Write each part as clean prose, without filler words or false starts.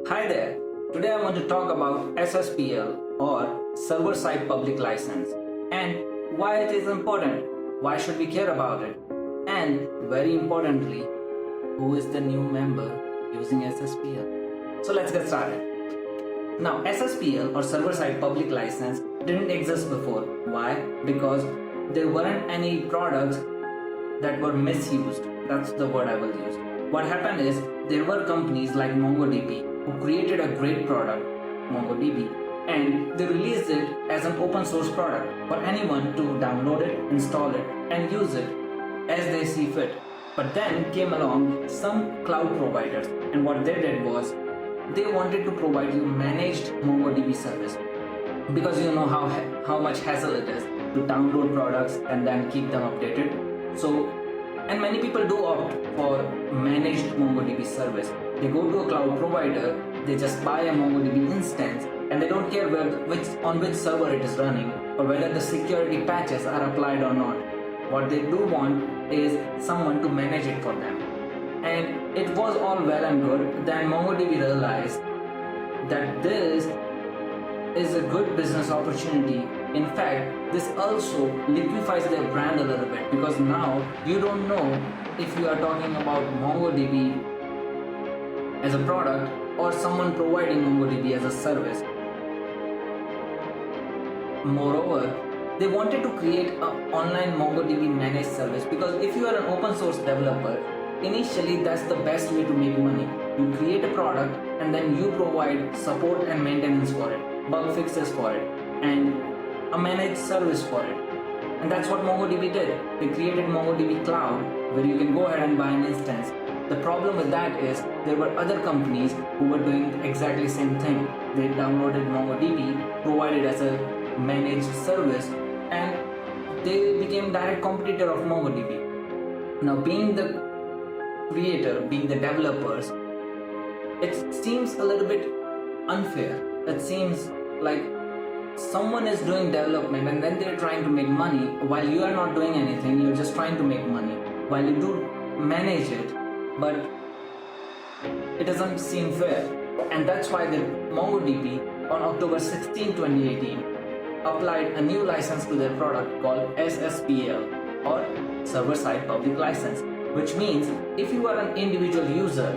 Hi there. Today I want to talk about SSPL or server-side public license and why it is important, why should we care about it, and very importantly, who is the new member using SSPL. So let's get started. Now SSPL or server-side public license didn't exist before. Why? Because there weren't any products that were misused. That's the word I will use. What happened is there were companies like mongoDB who created a great product, mongoDB, and they released it as an open source product for anyone to download it, install it, and use it as they see fit. But then came along some cloud providers, and what they did was they wanted to provide you managed mongoDB service, because you know how much hassle it is to download products and then keep them updated. So, and many people do opt for managed mongoDB service. They go to a cloud provider, they just buy a mongoDB instance, and they don't care on which server it is running or whether the security patches are applied or not. What they do want is someone to manage it for them. And it was all well and good. Then mongoDB realized that this is a good business opportunity. In fact, this also liquefies their brand a little bit, because now you don't know if you are talking about mongoDB as a product or someone providing mongoDB as a service. Moreover, they wanted to create an online mongoDB managed service, because if you are an open source developer, initially that's the best way to make money. You create a product and then you provide support and maintenance for it, bug fixes for it, and a managed service for it. And that's what mongoDB did. They created mongoDB Cloud, where you can go ahead and buy an instance. The problem with that is there were other companies who were doing exactly the same thing. They downloaded mongoDB, provided as a managed service, and they became direct competitor of mongoDB. Now, being the creator, being the developers, it seems a little bit unfair. It seems like someone is doing development and then they're trying to make money while you are not doing anything. You're just trying to make money while you do manage it, but it doesn't seem fair. And that's why the mongoDB on October 16, 2018 applied a new license to their product called SSPL or server-side public license, which means if you are an individual user,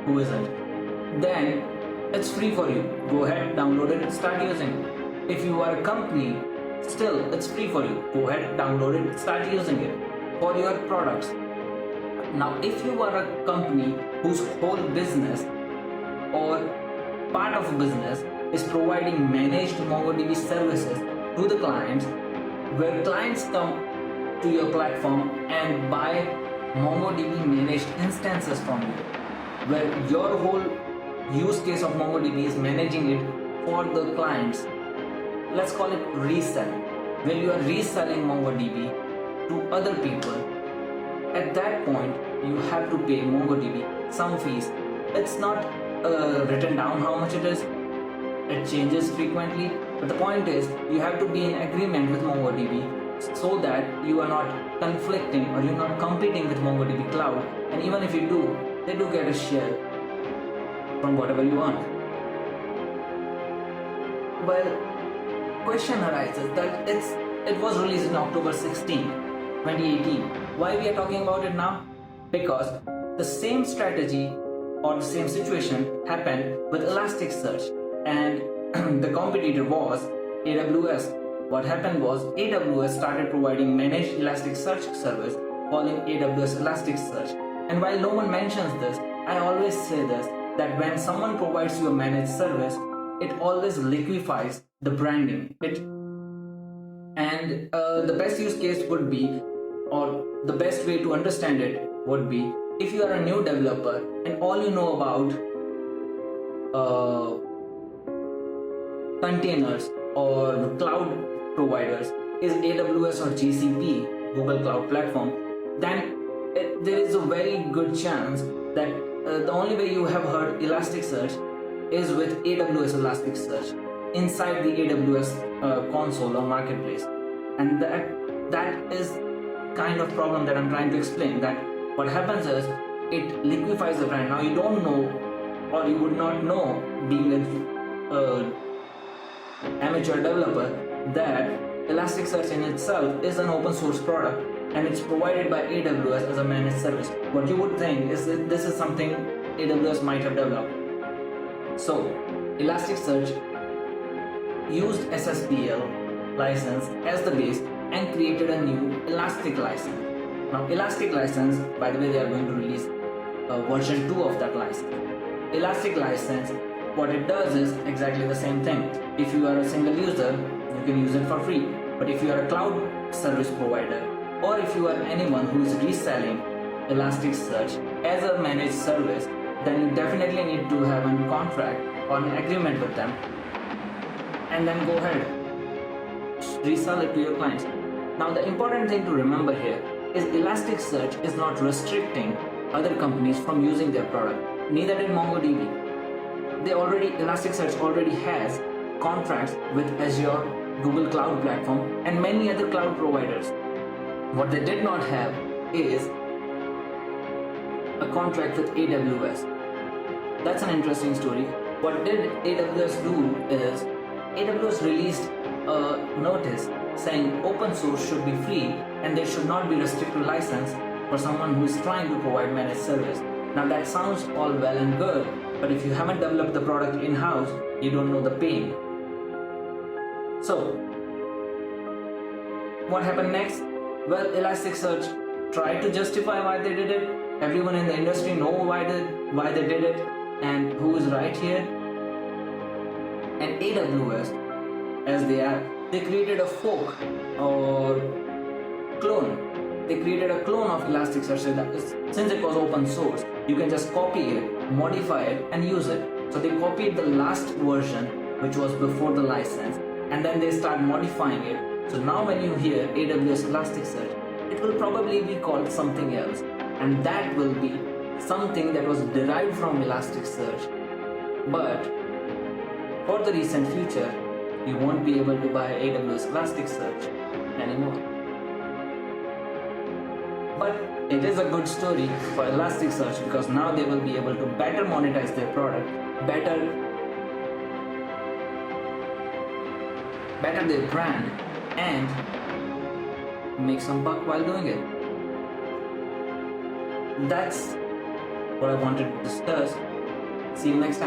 who isn't, then it's free for you. Go ahead, download it, start using it. If you are a company, still it's free for you. Go ahead, download it, start using it for your products. Now, if you are a company whose whole business or part of a business is providing managed mongoDB services to the clients, where clients come to your platform and buy mongoDB managed instances from you, where your whole use case of mongoDB is managing it for the clients. Let's call it resell, where you are reselling mongoDB to other people. At that point, you have to pay mongoDB some fees. It's not written down how much it is. It changes frequently, but the point is you have to be in agreement with mongoDB so that you are not conflicting or you're not competing with mongoDB Cloud. And even if you do, they do get a share from whatever you earn. Well, question arises that it was released in October 16, 2018. Why we are talking about it now? Because the same strategy or the same situation happened with Elasticsearch, and the competitor was AWS. What happened was AWS started providing managed Elasticsearch service, calling AWS Elasticsearch. And while no one mentions this, I always say this, that when someone provides you a managed service, it always liquefies the branding. And the best use case would be, or the best way to understand it would be, if you are a new developer and all you know about containers or cloud providers is AWS or GCP, Google Cloud Platform, then there is a very good chance that the only way you have heard Elasticsearch is with AWS Elasticsearch inside the AWS console or marketplace. And that is kind of problem that I'm trying to explain, that what happens is it liquefies the brand. Now you don't know or you would not know, being a amateur developer, that Elasticsearch in itself is an open source product and it's provided by AWS as a managed service. What you would think is that this is something AWS might have developed. So Elasticsearch used SSPL license as the base and created a new Elastic license. Now Elastic license, by the way, they are going to release version 2 of that license. Elastic license, what it does is exactly the same thing. If you are a single user, you can use it for free. But if you are a cloud service provider, or if you are anyone who is reselling Elasticsearch as a managed service, then you definitely need to have a contract or an agreement with them, and then go ahead, resell it to your clients. Now the important thing to remember here is Elasticsearch is not restricting other companies from using their product. Neither did mongoDB. Elasticsearch already has contracts with Azure, Google Cloud Platform, and many other cloud providers. What they did not have is a contract with AWS. That's an interesting story. What did AWS do is AWS released a notice saying open source should be free and there should not be restricted license for someone who is trying to provide managed service. Now that sounds all well and good, but if you haven't developed the product in-house, you don't know the pain. So, what happened next? Well, Elasticsearch tried to justify why they did it. Everyone in the industry know why they did it and who is right here. And AWS, as they created a fork or clone. They created a clone of Elasticsearch. Since it was open source, you can just copy it, modify it, and use it. So they copied the last version, which was before the license, and then they start modifying it. So now when you hear AWS Elasticsearch, it will probably be called something else, and that will be something that was derived from Elasticsearch. But for the recent future, you won't be able to buy AWS Elasticsearch anymore. But it is a good story for Elasticsearch because now they will be able to better monetize their product, better their brand, and make some buck while doing it. That's what I wanted to discuss. See you next time.